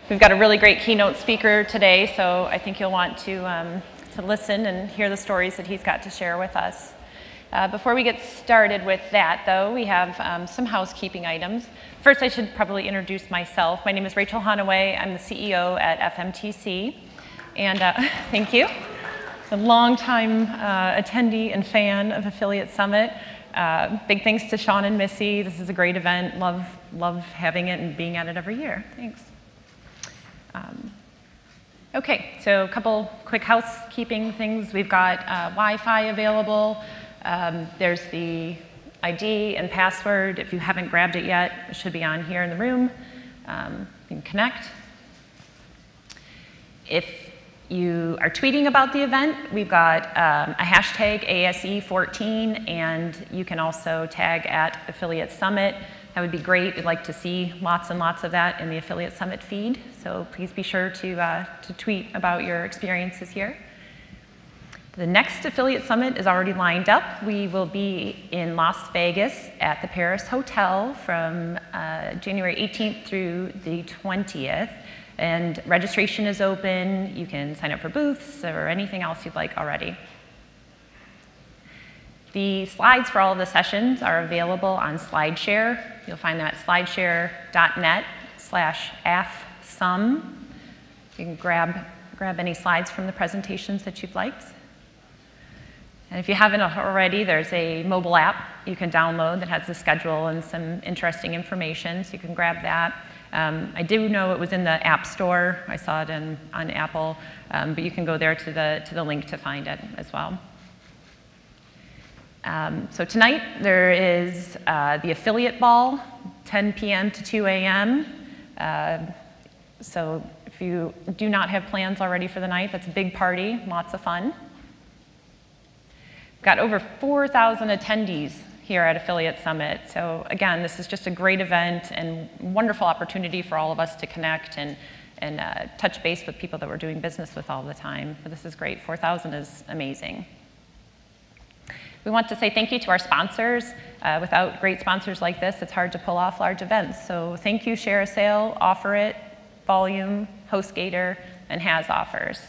We've got a really great keynote speaker today, so I think you'll want to listen and hear the stories that he's got to share with us. Before we get started with that, though, we have some housekeeping items. First, I should probably introduce myself. My name is Rachel Hanaway. I'm the CEO at FMTC, and thank you. A longtime attendee and fan of Affiliate Summit. Big thanks to Sean and Missy. This is a great event. Love having it and being at it every year. Thanks. Okay, so a couple quick housekeeping things. We've got Wi-Fi available. There's the ID and password. If you haven't grabbed it yet, it should be on here in the room. You can connect. If you are tweeting about the event, we've got a hashtag ASE14, and you can also tag at Affiliate Summit. That would be great. We'd like to see lots and lots of that in the Affiliate Summit feed, so please be sure to tweet about your experiences here. The next Affiliate Summit is already lined up. We will be in Las Vegas at the Paris Hotel from January 18th through the 20th. And registration is open. You can sign up for booths or anything else you'd like already. The slides for all of the sessions are available on SlideShare. You'll find them at slideshare.net/AFSUM. You can grab any slides from the presentations that you'd like. And if you haven't already, there's a mobile app you can download that has the schedule and some interesting information, so you can grab that. I do know it was in the App Store. I saw it on Apple, but you can go there to the link to find it as well. So tonight there is the Affiliate Ball, 10 p.m. to 2 a.m. So if you do not have plans already for the night, that's a big party, lots of fun. We've got over 4,000 attendees here at Affiliate Summit. So again, this is just a great event and wonderful opportunity for all of us to connect and touch base with people that we're doing business with all the time. But this is great. 4,000 is amazing. We want to say thank you to our sponsors. Without great sponsors like this, it's hard to pull off large events. So thank you, Share a Sale, Offer It, Volume, HostGator, and Has Offers.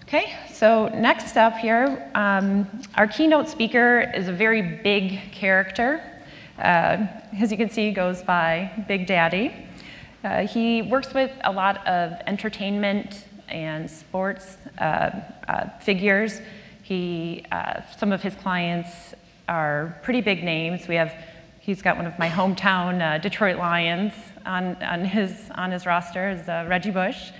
Okay, so next up here, our keynote speaker is a very big character. As you can see, he goes by Big Daddy. He works with a lot of entertainment and sports figures. Some of his clients are pretty big names. He's got one of my hometown Detroit Lions on his roster, is Reggie Bush.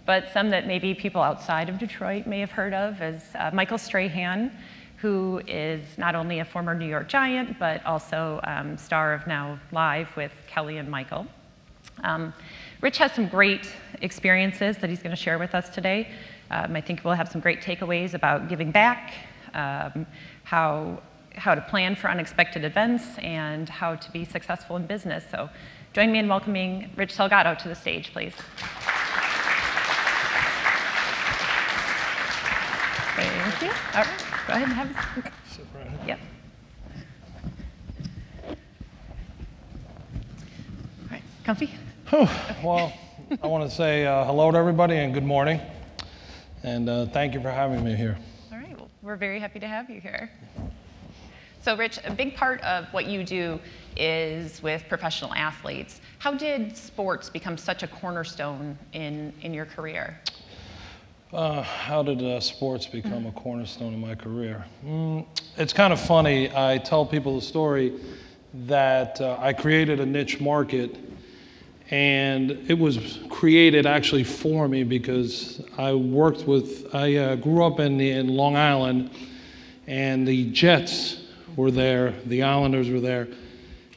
But some that maybe people outside of Detroit may have heard of is Michael Strahan, who is not only a former New York Giant, but also star of Now Live with Kelly and Michael. Rich has some great experiences that he's going to share with us today. I think we'll have some great takeaways about giving back, how to plan for unexpected events, and how to be successful in business. So join me in welcoming Rich Salgado to the stage, please. Thank you. All right, go ahead and have a seat. Sit right here. Yep. All right, comfy? Well, I want to say hello to everybody and good morning. And thank you for having me here. All right, well, we're very happy to have you here. So Rich, a big part of what you do is with professional athletes. How did sports become such a cornerstone in your career? How did sports become a cornerstone of my career? It's kind of funny. I tell people the story that I created a niche market, and it was created actually for me because I grew up in Long Island, and the Jets were there, the Islanders were there,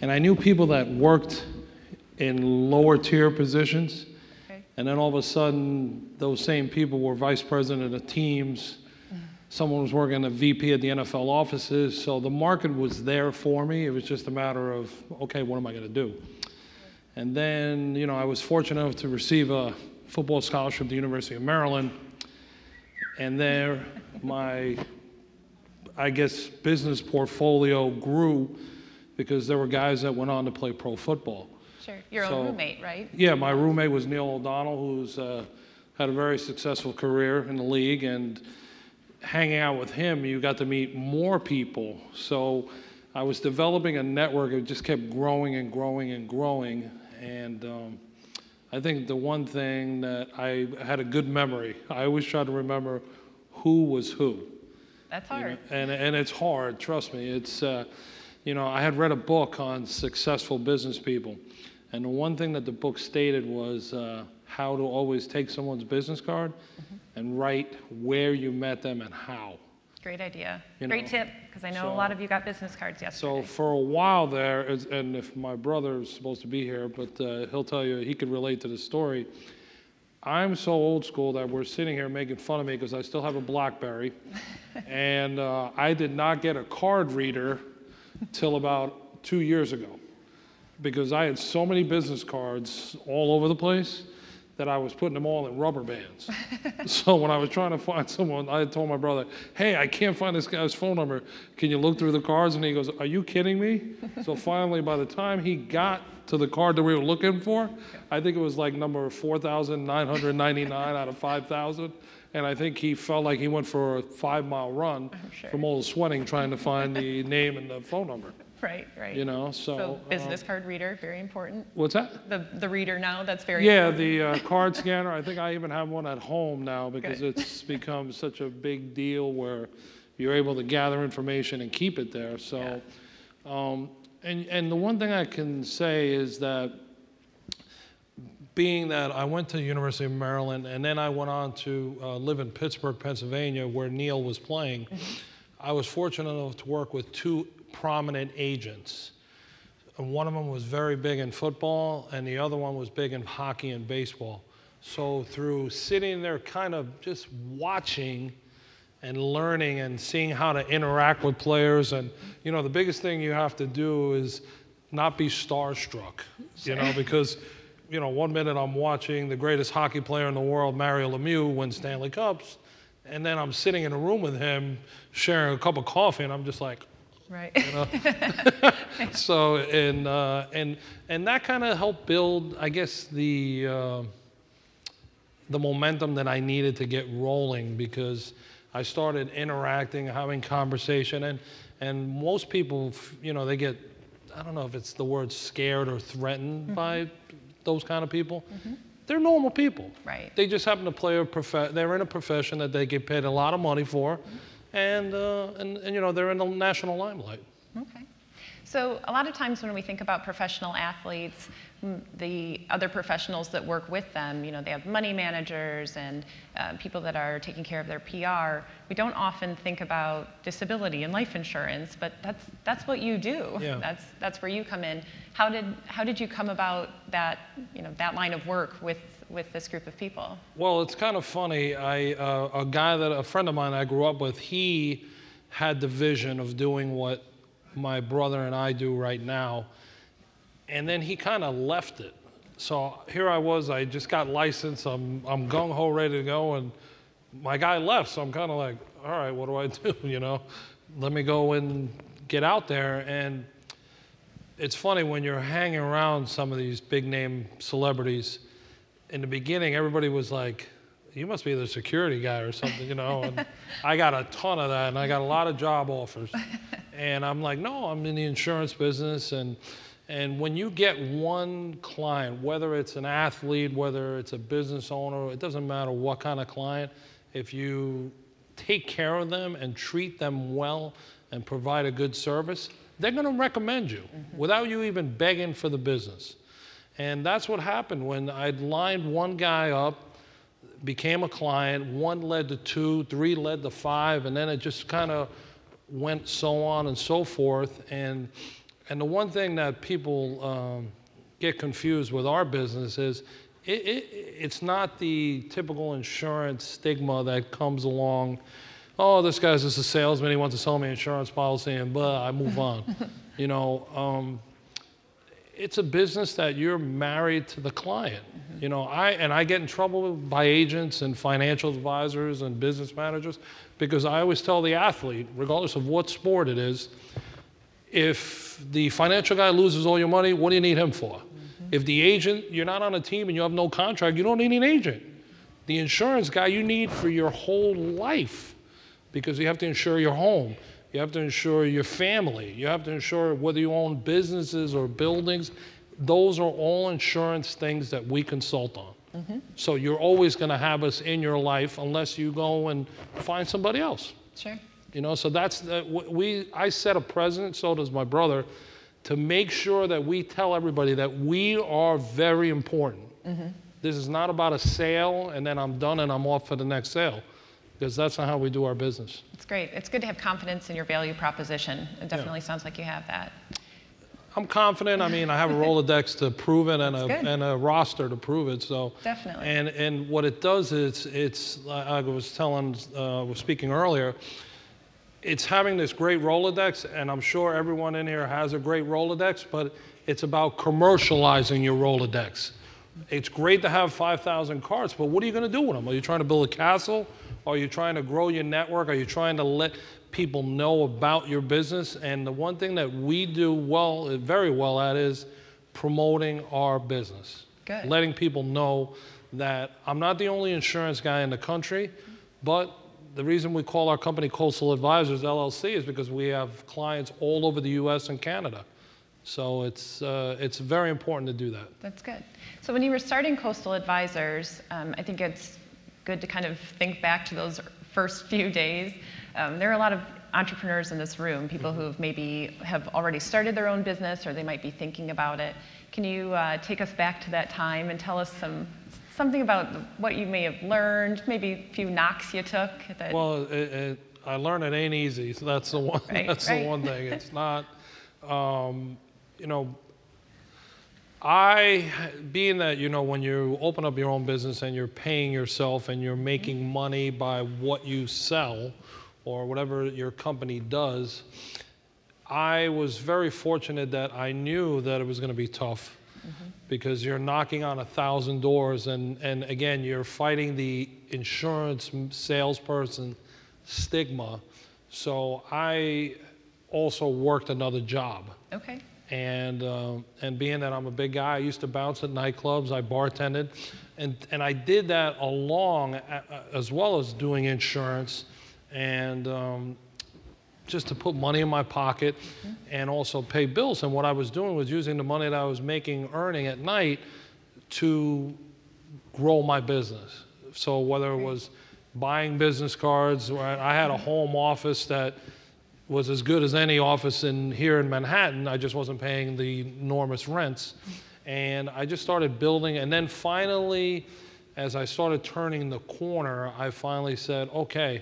and I knew people that worked in lower tier positions. And then all of a sudden, those same people were vice president of teams. Someone was working at VP at the NFL offices. So the market was there for me. It was just a matter of, okay, what am I going to do? And then, I was fortunate enough to receive a football scholarship at the University of Maryland. And there, my, business portfolio grew because there were guys that went on to play pro football. Sure. Your own roommate, right? Yeah, my roommate was Neil O'Donnell, who's had a very successful career in the league, and hanging out with him, you got to meet more people. So I was developing a network. It just kept growing and growing and growing. And I think the one thing that I had a good memory. I always try to remember who was who. That's hard. You know? And it's hard, trust me. It's, you know, I had read a book on successful business people. And the one thing that the book stated was how to always take someone's business card and write where you met them and how. Great idea. Great tip, because I know a lot of you got business cards yesterday. So for a while there, and if my brother is supposed to be here, but he'll tell you, he could relate to the story. I'm so old school that we're sitting here making fun of me because I still have a BlackBerry. And I did not get a card reader till about 2 years ago, because I had so many business cards all over the place that I was putting them all in rubber bands. So when I was trying to find someone, I told my brother, hey, I can't find this guy's phone number. Can you look through the cards? And he goes, are you kidding me? So finally, by the time he got to the card that we were looking for, I think it was like number 4,999 out of 5,000. And I think he felt like he went for a 5-mile run from all the sweating trying to find the name and the phone number. Right, right. You know, so business card reader, very important. What's that? The reader now, that's very important. The card scanner. I think I even have one at home now because it's become such a big deal where you're able to gather information and keep it there. So, and the one thing I can say is that being that I went to the University of Maryland and then I went on to live in Pittsburgh, Pennsylvania, where Neil was playing, I was fortunate enough to work with 2 prominent agents. And one of them was very big in football, and the other one was big in hockey and baseball. So through sitting there kind of just watching and learning and seeing how to interact with players, and you know, the biggest thing you have to do is not be starstruck, you know, because you know, one minute I'm watching the greatest hockey player in the world, Mario Lemieux, win Stanley Cups, and then I'm sitting in a room with him sharing a cup of coffee, and I'm just like, right. You know? So, and that kind of helped build, I guess, the momentum that I needed to get rolling, because I started interacting, having conversation, and most people, you know, they get, I don't know if it's the word scared or threatened by those kind of people. They're normal people. Right. They just happen to play they're in a profession that they get paid a lot of money for. And you know, they're in the national limelight. Okay. So a lot of times when we think about professional athletes, the other professionals that work with them, you know, they have money managers and people that are taking care of their PR. We don't often think about disability and life insurance, but that's what you do. Yeah. That's where you come in. How did you come about that, you know, that line of work with this group of people? Well, it's kind of funny. A friend of mine I grew up with, he had the vision of doing what my brother and I do right now, and then he kind of left it. So here I was, I just got licensed, I'm gung-ho ready to go, and my guy left, so I'm kind of like, all right, what do I do, you know? Let me go and get out there. And it's funny, when you're hanging around some of these big-name celebrities, in the beginning, everybody was like, you must be the security guy or something, you know? And I got a ton of that, and I got a lot of job offers. And I'm like, no, I'm in the insurance business. And when you get one client, whether it's an athlete, whether it's a business owner, it doesn't matter what kind of client, if you take care of them and treat them well and provide a good service, they're going to recommend you without you even begging for the business. And that's what happened when I'd lined one guy up, became a client, 1 led to 2, 3 led to 5, and then it just kind of went so on and so forth. And the one thing that people get confused with our business is it's not the typical insurance stigma that comes along. Oh, this guy's just a salesman, he wants to sell me an insurance policy, and blah, I move on. You know, it's a business that you're married to the client. You know, I get in trouble by agents and financial advisors and business managers because I always tell the athlete, regardless of what sport it is, if the financial guy loses all your money, what do you need him for? If the agent, you're not on a team and you have no contract, you don't need an agent. The insurance guy you need for your whole life, because you have to insure your home. You have to insure your family. You have to insure whether you own businesses or buildings. Those are all insurance things that we consult on. So you're always going to have us in your life unless you go and find somebody else. Sure. You know, so that's I set a precedent, so does my brother, to make sure that we tell everybody that we are very important. This is not about a sale and then I'm done and I'm off for the next sale, because that's not how we do our business. It's great. It's good to have confidence in your value proposition. It definitely sounds like you have that. I'm confident. I mean, I have a Rolodex to prove it and a roster to prove it. So definitely. And what it does is I was speaking earlier, it's having this great Rolodex, and I'm sure everyone in here has a great Rolodex, but it's about commercializing your Rolodex. It's great to have 5,000 cards, but what are you going to do with them? Are you trying to build a castle? Are you trying to grow your network? Are you trying to let people know about your business? And the one thing that we do very well at is promoting our business. Good. Letting people know that I'm not the only insurance guy in the country, but the reason we call our company Coastal Advisors LLC is because we have clients all over the US and Canada. So it's very important to do that. That's good. So when you were starting Coastal Advisors, I think it's good to kind of think back to those first few days. There are a lot of entrepreneurs in this room, people who have already started their own business, or they might be thinking about it. Can you take us back to that time and tell us something about what you may have learned, maybe a few knocks you took? Well, I learned it ain't easy. So that's the one. The one thing. It's not. You know, being that, you know, when you open up your own business and you're paying yourself and you're making money by what you sell or whatever your company does, I was very fortunate that I knew that it was going to be tough, because you're knocking on 1,000 doors and again, you're fighting the insurance salesperson stigma. So I also worked another job. Okay. And being that I'm a big guy, I used to bounce at nightclubs, I bartended, and I did that as well as doing insurance, and just to put money in my pocket and also pay bills. And what I was doing was using the money that I was earning at night to grow my business. So whether it was buying business cards, or I had a home office that was as good as any office here in Manhattan. I just wasn't paying the enormous rents. And I just started building, and then finally, as I started turning the corner, I finally said, okay,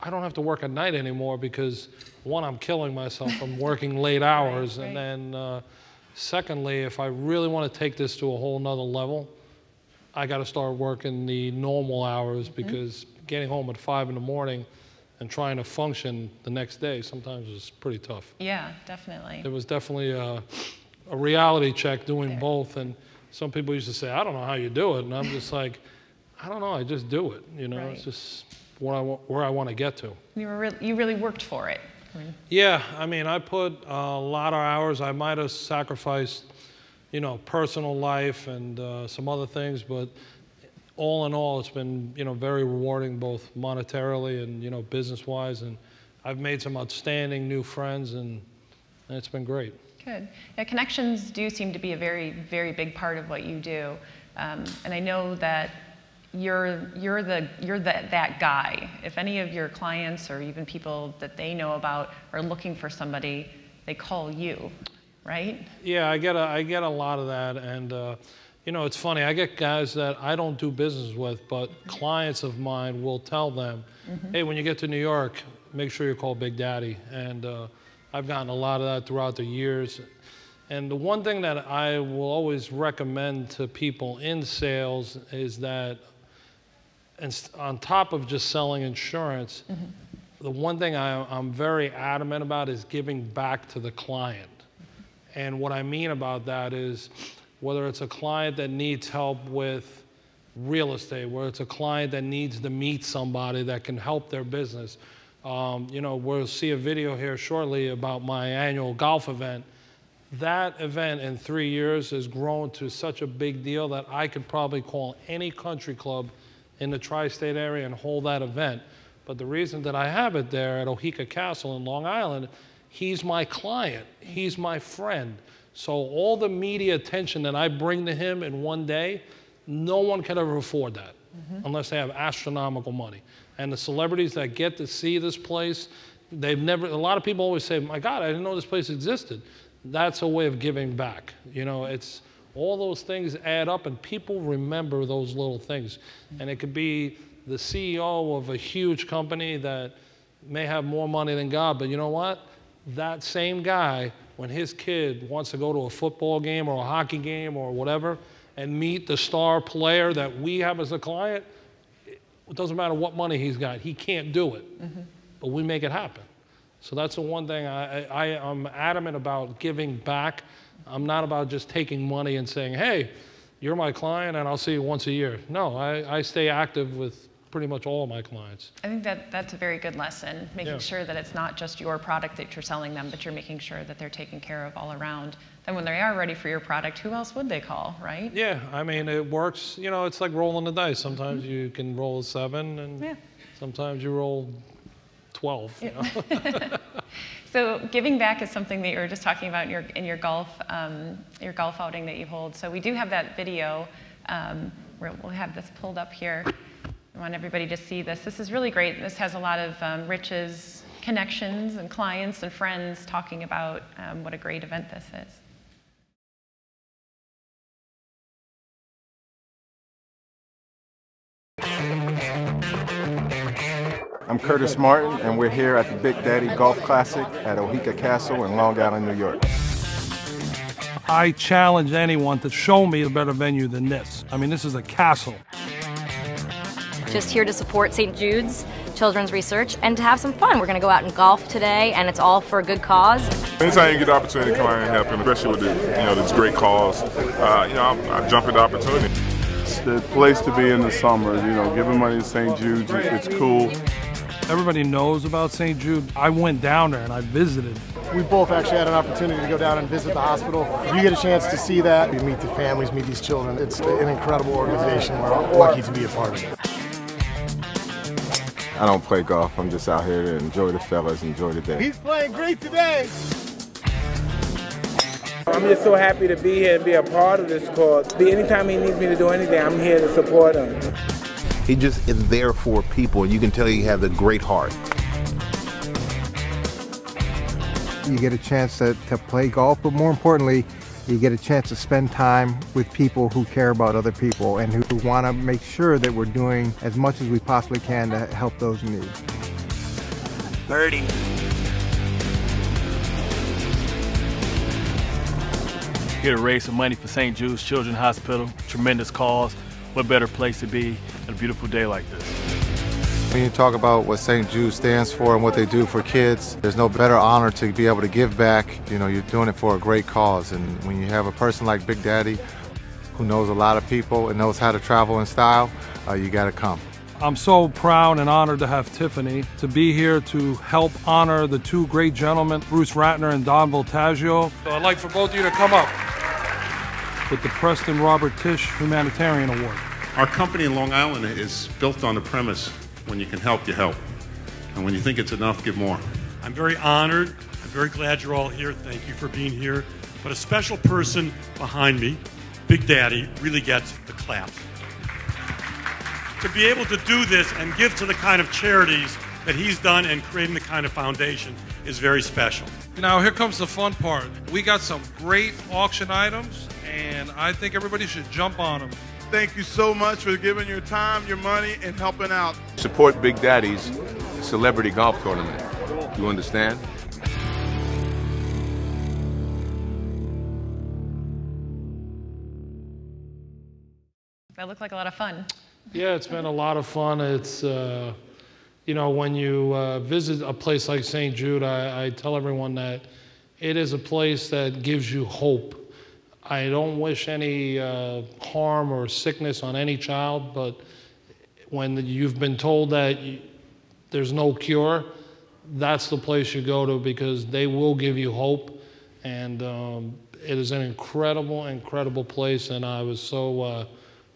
I don't have to work at night anymore, because one, I'm killing myself from working late hours, and then secondly, if I really want to take this to a whole nother level, I got to start working the normal hours, because getting home at 5 in the morning and trying to function the next day sometimes is pretty tough. Yeah, definitely. It was definitely a reality check doing both, and some people used to say, I don't know how you do it, and I'm just like, I don't know, I just do it, you know, it's just where I want to get to. You really worked for it. Yeah, I mean, I put a lot of hours. I might have sacrificed, you know, personal life and some other things, but all in all, it's been, you know, very rewarding, both monetarily and, you know, business-wise. And I've made some outstanding new friends, and it's been great. Good. Yeah, connections do seem to be a very, very big part of what you do. And I know that you're that guy. If any of your clients or even people that they know about are looking for somebody, they call you, right? Yeah, I get a lot of that, and you know, it's funny. I get guys that I don't do business with, but clients of mine will tell them, hey, when you get to New York, make sure you call Big Daddy. And I've gotten a lot of that throughout the years. And the one thing that I will always recommend to people in sales is that, and on top of just selling insurance, the one thing I'm very adamant about is giving back to the client. And what I mean about that is, whether it's a client that needs help with real estate, whether it's a client that needs to meet somebody that can help their business. You know, we'll see a video here shortly about my annual golf event. That event in 3 years has grown to such a big deal that I could probably call any country club in the tri-state area and hold that event. But the reason that I have it there at Oheka Castle in Long Island, he's my client, he's my friend. So all the media attention that I bring to him in one day, no one can ever afford that unless they have astronomical money. And the celebrities that get to see this place, a lot of people always say, my God, I didn't know this place existed. That's a way of giving back. You know, it's all those things add up and people remember those little things. And it could be the CEO of a huge company that may have more money than God, but you know what? That same guy, when his kid wants to go to a football game or a hockey game or whatever and meet the star player that we have as a client, it doesn't matter what money he's got, he can't do it, but we make it happen. So that's the one thing I'm adamant about giving back. I'm not about just taking money and saying, hey, you're my client and I'll see you once a year. No, I stay active with pretty much all of my clients. I think that's a very good lesson, making sure that it's not just your product that you're selling them, but you're making sure that they're taken care of all around. Then when they are ready for your product, who else would they call, right? Yeah, I mean, it works. You know, it's like rolling the dice. Sometimes you can roll a 7 and sometimes you roll 12. You know? So giving back is something that you were just talking about in your golf outing that you hold. So we do have that video. We'll have this pulled up here. I want everybody to see this. This is really great. This has a lot of Rich's connections and clients and friends talking about what a great event this is. I'm Curtis Martin, and we're here at the Big Daddy Golf Classic at Oheka Castle in Long Island, New York. I challenge anyone to show me a better venue than this. I mean, this is a castle. Just here to support St. Jude's Children's Research and to have some fun. We're going to go out and golf today, and it's all for a good cause. Anytime you get the opportunity to come out and help, and especially with this great cause, I jump at the opportunity. It's the place to be in the summer. Giving money to St. Jude's, it's cool. Everybody knows about St. Jude. I went down there and I visited. We both actually had an opportunity to go down and visit the hospital. You get a chance to see that. You meet the families, meet these children. It's an incredible organization. We're lucky to be a part of it. I don't play golf. I'm just out here to enjoy the fellas, enjoy the day. He's playing great today. I'm just so happy to be here and be a part of this cause. Anytime he needs me to do anything, I'm here to support him. He just is there for people, and you can tell he has a great heart. You get a chance to play golf, but more importantly, you get a chance to spend time with people who care about other people and who want to make sure that we're doing as much as we possibly can to help those in need. 30. Here to raise some money for St. Jude's Children's Hospital. Tremendous cause. What better place to be on a beautiful day like this? When you talk about what St. Jude stands for and what they do for kids, there's no better honor to be able to give back. You're doing it for a great cause. And when you have a person like Big Daddy who knows a lot of people and knows how to travel in style, you got to come. I'm so proud and honored to have Tiffany to be here to help honor the two great gentlemen, Bruce Ratner and Don Voltaggio. So I'd like for both of you to come up with the Preston Robert Tisch Humanitarian Award. Our company in Long Island is built on the premise, when you can help, you help. And when you think it's enough, give more. I'm very honored. I'm very glad you're all here. Thank you for being here. But a special person behind me, Big Daddy, really gets the clap. To be able to do this and give to the kind of charities that he's done and creating the kind of foundation is very special. Now here comes the fun part. We got some great auction items, and I think everybody should jump on them. Thank you so much for giving your time, your money, and helping out. Support Big Daddy's celebrity golf tournament. You understand? That looked like a lot of fun. Yeah, it's been a lot of fun. It's, when you visit a place like St. Jude, I tell everyone that it is a place that gives you hope. I don't wish any harm or sickness on any child, but when you've been told that there's no cure, that's the place you go to because they will give you hope. And it is an incredible, incredible place, and I was so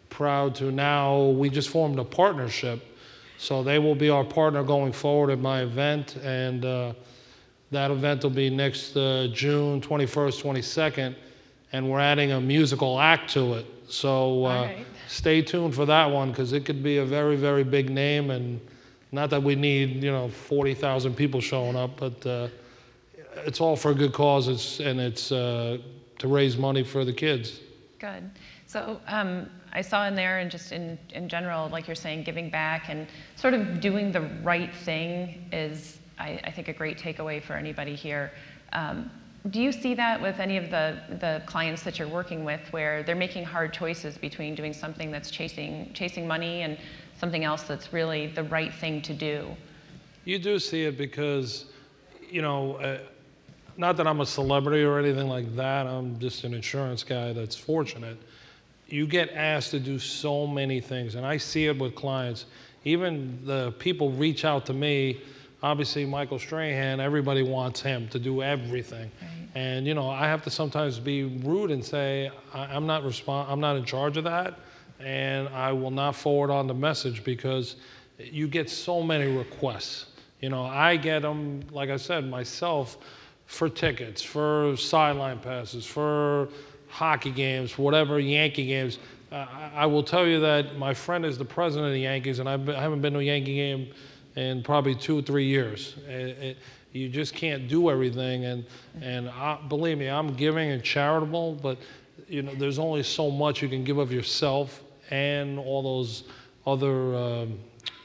proud to now, we just formed a partnership, so they will be our partner going forward at my event, and that event will be next June 21st, 22nd, and we're adding a musical act to it. So stay tuned for that one, because it could be a very, very big name, and not that we need 40,000 people showing up, but it's all for a good cause, and it's to raise money for the kids. Good. So I saw in there, and just in general, like you're saying, giving back and sort of doing the right thing is, I think, a great takeaway for anybody here. Do you see that with any of the clients that you're working with, where they're making hard choices between doing something that's chasing money and something else that's really the right thing to do? You do see it because, not that I'm a celebrity or anything like that, I'm just an insurance guy that's fortunate. You get asked to do so many things, and I see it with clients. Even the people reach out to me. Obviously, Michael Strahan, everybody wants him to do everything. Right. And I have to sometimes be rude and say, I'm not in charge of that, and I will not forward on the message, because you get so many requests. I get them, like I said, myself, for tickets, for sideline passes, for hockey games, whatever, Yankee games. I will tell you that my friend is the president of the Yankees, and I haven't been to a Yankee game in probably 2 or 3 years. You just can't do everything, and believe me, I'm giving and charitable, but there's only so much you can give of yourself and all those other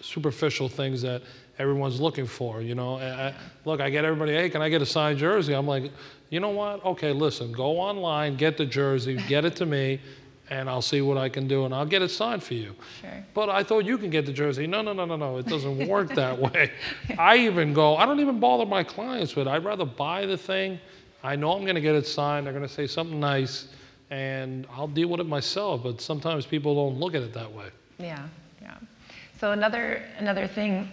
superficial things that everyone's looking for. Look, I get everybody, hey, can I get a signed jersey? I'm like, you know what? Okay, listen, go online, get the jersey, get it to me, and I'll see what I can do, and I'll get it signed for you. Sure. But I thought you can get the jersey. No, it doesn't work that way. I don't even bother my clients with it. I'd rather buy the thing. I know I'm gonna get it signed, they're gonna say something nice, and I'll deal with it myself, but sometimes people don't look at it that way. Yeah. So another thing,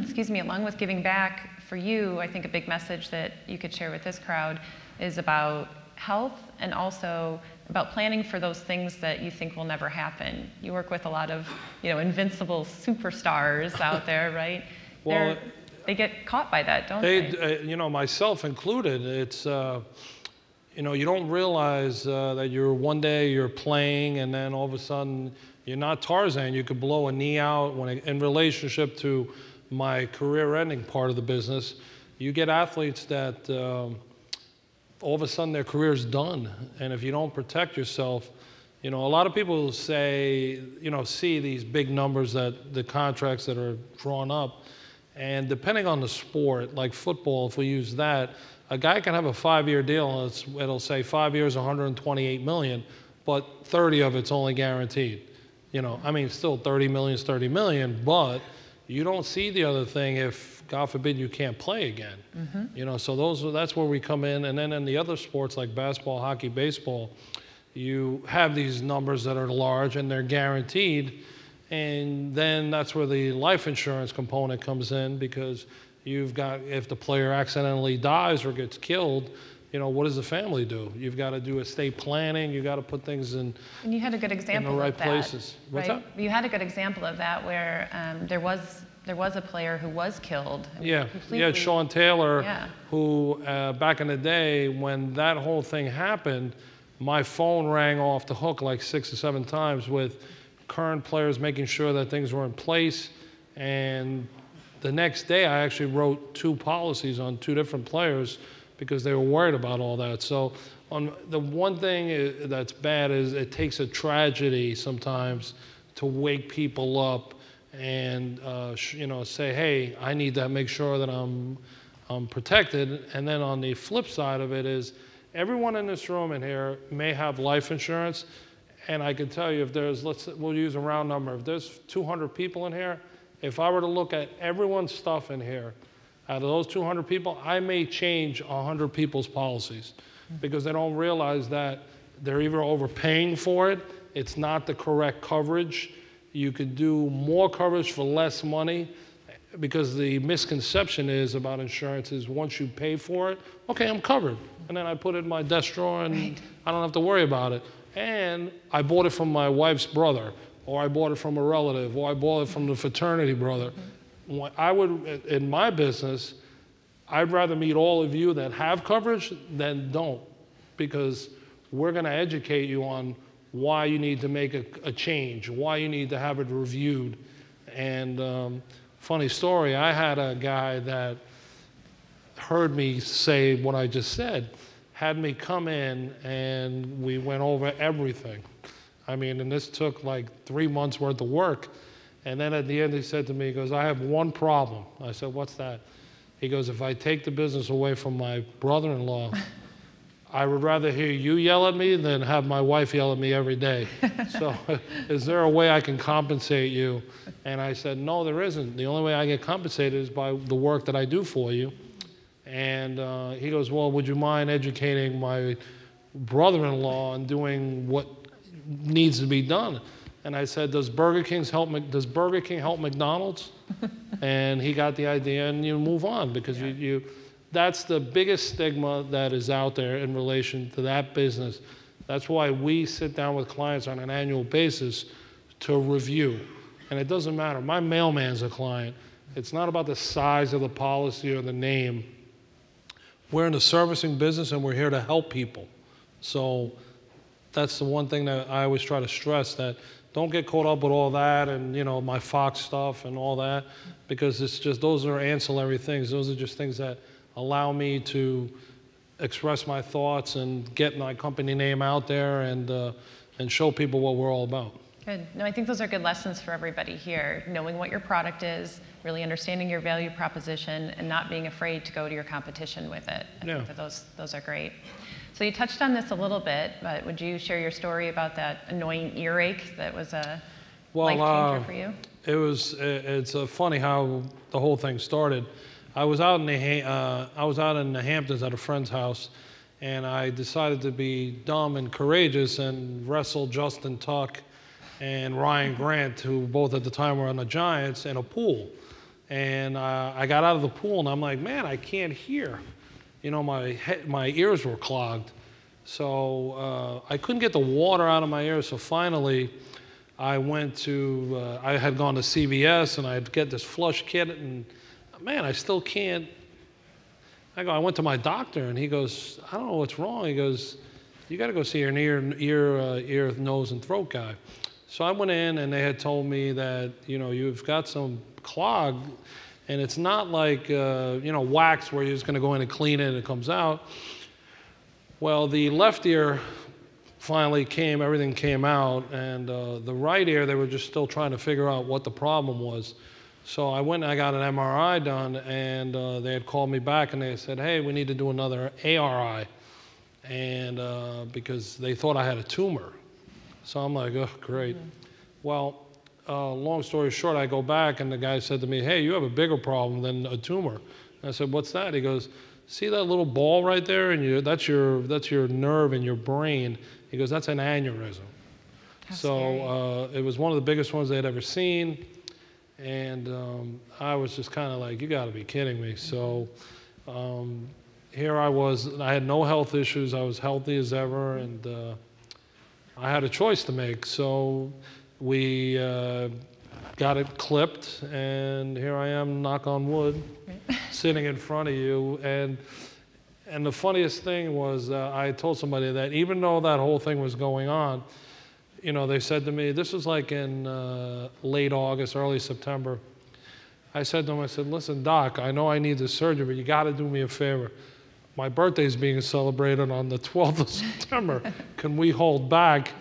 excuse me, along with giving back, for you, I think a big message that you could share with this crowd is about health, and also about planning for those things that you think will never happen. You work with a lot of, invincible superstars out there, right? Well, they get caught by that, don't they? Myself included. It's, you don't realize that one day you're playing, and then all of a sudden you're not Tarzan. You could blow a knee out. In relationship to my career-ending part of the business, you get athletes that all of a sudden their career's done. And if you don't protect yourself, a lot of people say, see these big numbers, that the contracts that are drawn up. And depending on the sport, like football, if we use that, a guy can have a 5-year deal, and it'll say 5 years, 128 million, but 30 of it's only guaranteed. Still 30 million is 30 million, but you don't see the other thing if, God forbid, you can't play again. Mm-hmm. So that's where we come in. And then in the other sports like basketball, hockey, baseball, you have these numbers that are large and they're guaranteed. And then that's where the life insurance component comes in, because if the player accidentally dies or gets killed, what does the family do? You've got to do estate planning. You've got to put things in. And you had a good example in the right places. What's that? You had a good example of that, where there was a player who was killed. Sean Taylor, who back in the day when that whole thing happened, my phone rang off the hook like 6 or 7 times with current players making sure that things were in place. And the next day, I actually wrote 2 policies on 2 different players, because they were worried about all that. So the one thing that's bad is it takes a tragedy sometimes to wake people up and say, hey, I need to make sure that I'm protected. And then on the flip side of it is, everyone in this room in here may have life insurance, and I can tell you, if there's, we'll use a round number, if there's 200 people in here, if I were to look at everyone's stuff in here, out of those 200 people, I may change 100 people's policies, because they don't realize that they're either overpaying for it, it's not the correct coverage. You could do more coverage for less money, because the misconception is about insurance is once you pay for it, okay, I'm covered. And then I put it in my desk drawer and I don't have to worry about it. And I bought it from my wife's brother, or I bought it from a relative, or I bought it from the fraternity brother. I would, in my business, I'd rather meet all of you that have coverage than don't, because we're going to educate you on why you need to make a change, why you need to have it reviewed. And funny story, I had a guy that heard me say what I just said, had me come in, and we went over everything. I mean, and this took like 3 months worth of work. And then at the end, he said to me, he goes, I have one problem. I said, what's that? He goes, if I take the business away from my brother-in-law, I would rather hear you yell at me than have my wife yell at me every day. So is there a way I can compensate you? And I said, no, there isn't. The only way I get compensated is by the work that I do for you. And he goes, well, would you mind educating my brother-in-law and doing what needs to be done? And I said, does Burger King help McDonald's? And he got the idea, and you move on, because that's the biggest stigma that is out there in relation to that business. That's why we sit down with clients on an annual basis to review. And it doesn't matter. My mailman's a client. It's not about the size of the policy or the name. We're in the servicing business, and we're here to help people. So that's the one thing that I always try to stress, that don't get caught up with all that and, you know, my Fox stuff and all that, because it's just, those are ancillary things. Those are just things that allow me to express my thoughts and get my company name out there and show people what we're all about. Good. No, I think those are good lessons for everybody here. Knowing what your product is, really understanding your value proposition, and not being afraid to go to your competition with it. I think that those are great. So you touched on this a little bit, but would you share your story about that annoying earache that was a life changer for you? It's funny how the whole thing started. I was out in the Hamptons at a friend's house, and I decided to be dumb and courageous and wrestle Justin Tuck and Ryan Grant, who both at the time were on the Giants, in a pool. And I got out of the pool, and I'm like, man, I can't hear. You know, my ears were clogged. So I couldn't get the water out of my ears, so finally I went to, I had gone to CVS, and I'd get this flush kit, and man, I still can't. I went to my doctor, and he goes, I don't know what's wrong. He goes, you got to go see an ear, nose, and throat guy. So I went in, and they had told me that, you know, you've got some clog, and it's not like, you know, wax where you're just going to go in and clean it and it comes out. Well, the left ear finally came, everything came out, and the right ear, they were just still trying to figure out what the problem was. So I went and I got an MRI done, and they had called me back, and they said, hey, we need to do another ARI, and because they thought I had a tumor. So I'm like, oh, great. Well, long story short, I go back, and the guy said to me, hey, you have a bigger problem than a tumor. And I said, what's that? He goes, see that little ball right there? And that's your nerve in your brain. He goes, that's an aneurysm. So it was one of the biggest ones they had ever seen. And I was just kind of like, you got to be kidding me. So here I was. I had no health issues. I was healthy as ever, and I had a choice to make. So we got it clipped, and here I am, knock on wood, sitting in front of you. And the funniest thing was I told somebody that even though that whole thing was going on, you know, they said to me, this was like in late August, early September. I said to them, I said, listen, Doc, I know I need this surgery, but you got to do me a favor. My birthday's being celebrated on the 12th of September. Can we hold back?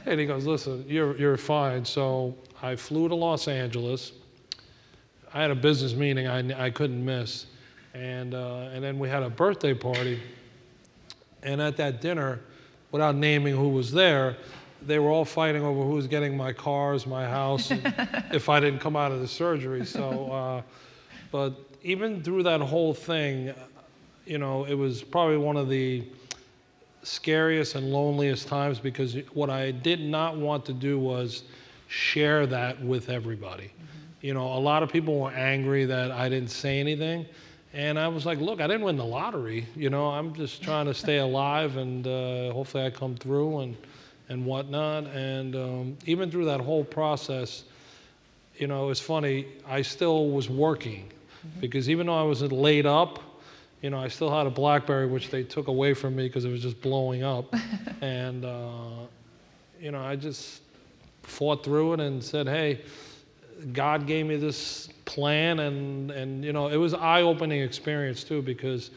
And he goes, listen, you're fine. So I flew to Los Angeles. I had a business meeting I couldn't miss. And then we had a birthday party. And at that dinner, without naming who was there, they were all fighting over who was getting my cars, my house, if I didn't come out of the surgery. So, but even through that whole thing, you know, it was probably one of the scariest and loneliest times, because what I did not want to do was share that with everybody. You know, a lot of people were angry that I didn't say anything. And I was like, look, I didn't win the lottery. You know, I'm just trying to stay alive, and hopefully I come through and whatnot. And even through that whole process, you know, it's funny, I still was working because even though I was laid up, you know, I still had a BlackBerry, which they took away from me because it was just blowing up. And, you know, I just fought through it and said, hey, God gave me this plan. And you know, it was an eye-opening experience, too, because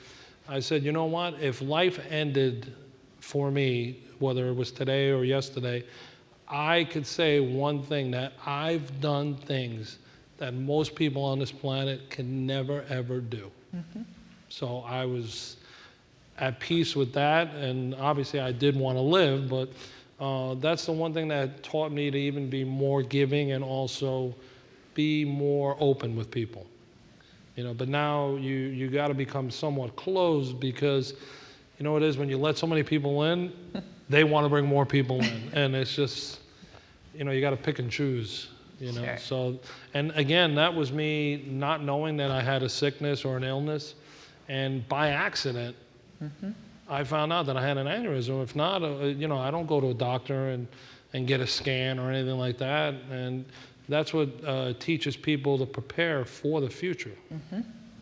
I said, you know what? If life ended for me, whether it was today or yesterday, I could say one thing, that I've done things that most people on this planet can never, ever do. So I was at peace with that, and obviously I did want to live, but that's the one thing that taught me to even be more giving and also be more open with people. You know, but now you got to become somewhat closed, because you know what it is, when you let so many people in, they want to bring more people in, and it's just, you know, you got to pick and choose. You know, Sure. so, and again, that was me not knowing that I had a sickness or an illness. And by accident, I found out that I had an aneurysm. If not, you know, I don't go to a doctor and get a scan or anything like that. And that's what teaches people to prepare for the future.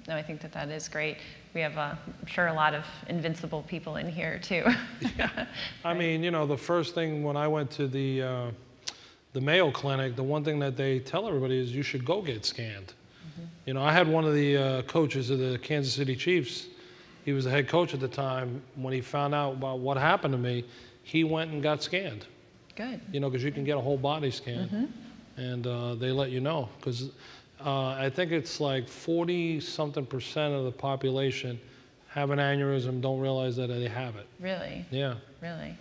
No, I think that that is great. We have, I'm sure, a lot of invincible people in here, too. Yeah. I mean, you know, the first thing when I went to the Mayo Clinic, the one thing that they tell everybody is you should go get scanned. You know, I had one of the coaches of the Kansas City Chiefs. He was the head coach at the time. When he found out about what happened to me, he went and got scanned. Good. You know, because you can get a whole body scan, and they let you know. Because I think it's like 40-something% of the population have an aneurysm, don't realize that they have it. Really? Yeah. Really?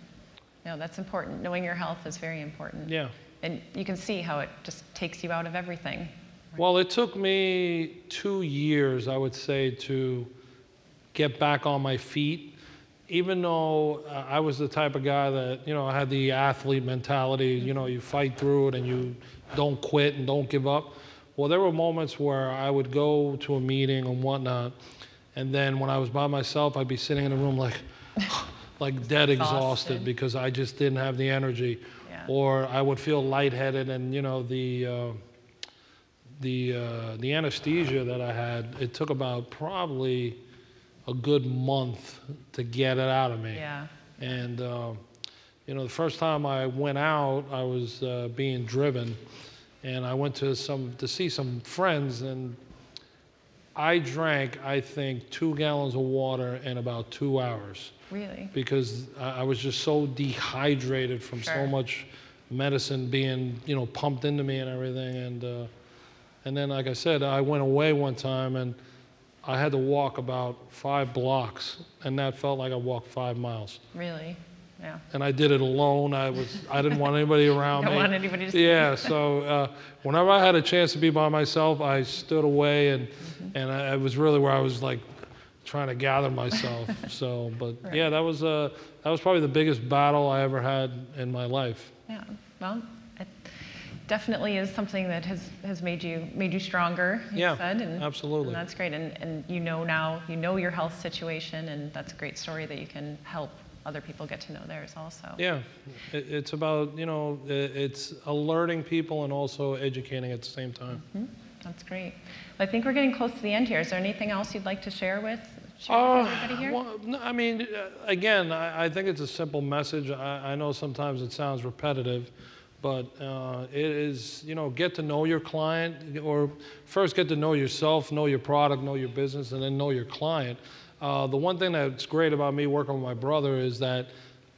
No, that's important. Knowing your health is very important. Yeah. And you can see how it just takes you out of everything. Well, it took me 2 years, I would say, to get back on my feet. Even though I was the type of guy that, you know, I had the athlete mentality, you know, you fight through it and you don't quit and don't give up. Well, there were moments where I would go to a meeting and whatnot, and then when I was by myself, I'd be sitting in a room like dead exhausted because I just didn't have the energy. Yeah. Or I would feel lightheaded, and, you know, the anesthesia that I had, it took about probably a good month to get it out of me. Yeah. And, you know, the first time I went out, I was being driven, and I went to see some friends, and I drank, I think, 2 gallons of water in about 2 hours. Really? Because I was just so dehydrated from so much medicine being, you know, pumped into me and everything. And then, like I said, I went away one time, and I had to walk about 5 blocks, and that felt like I walked 5 miles. Really? Yeah. And I did it alone. I didn't want anybody around me. Don't want anybody to see. Yeah. So whenever I had a chance to be by myself, I stood away, and it was really where I was like trying to gather myself. So, but yeah, that was probably the biggest battle I ever had in my life. Yeah. Well, it definitely is something that has made you stronger. You said, and, absolutely. And that's great. And you know now, you know your health situation, and that's a great story that you can help other people get to know theirs also. Yeah, it's about, you know, it's alerting people and also educating at the same time. That's great. Well, I think we're getting close to the end here. Is there anything else you'd like to share with everybody here? Well, no, I mean, again, I think it's a simple message. I know sometimes it sounds repetitive, but it is, you know, get to know your client, or first get to know yourself, know your product, know your business, and then know your client. The one thing that's great about me working with my brother is that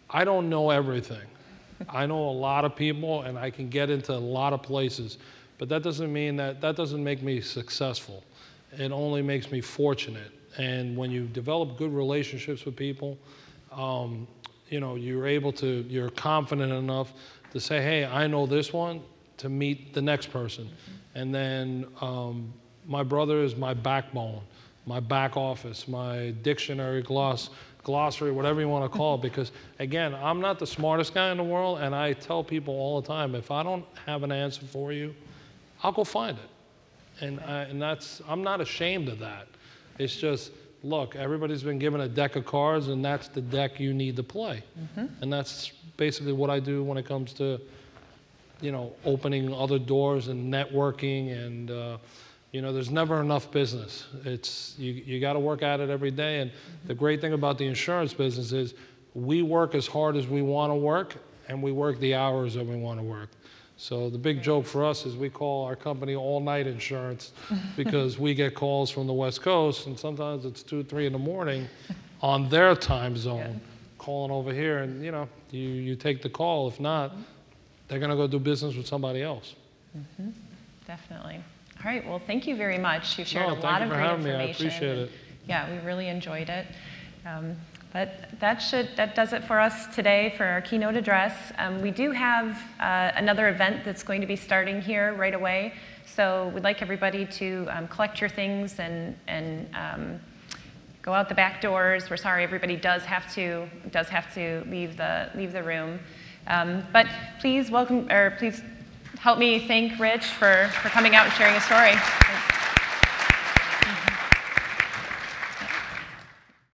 I don't know everything. I know a lot of people, and I can get into a lot of places, but that doesn't mean that doesn't make me successful. It only makes me fortunate. And when you develop good relationships with people, you know, you're confident enough to say, hey, I know this one, to meet the next person. And then my brother is my backbone, my back office, my dictionary, glossary, whatever you want to call it. Because again, I'm not the smartest guy in the world, and I tell people all the time, if I don't have an answer for you, I'll go find it. And I'm not ashamed of that. It's just, look, everybody's been given a deck of cards, and that's the deck you need to play. And that's basically what I do when it comes to, you know, opening other doors and networking, and you know, there's never enough business. It's you got to work at it every day. And the great thing about the insurance business is we work as hard as we want to work, and we work the hours that we want to work. So the big joke for us is we call our company all-night insurance because we get calls from the West Coast, and sometimes it's 2, 3 in the morning on their time zone, calling over here, and you know, you take the call. If not, they're going to go do business with somebody else. Definitely. All right. Well, thank you very much. You've shared a lot of great information. Thank you for having me. I appreciate it. Yeah, we really enjoyed it. But that does it for us today for our keynote address. We do have another event that's going to be starting here right away. So we'd like everybody to collect your things and go out the back doors. We're sorry, everybody does have to leave the room. But please please help me thank Rich for coming out and sharing his story.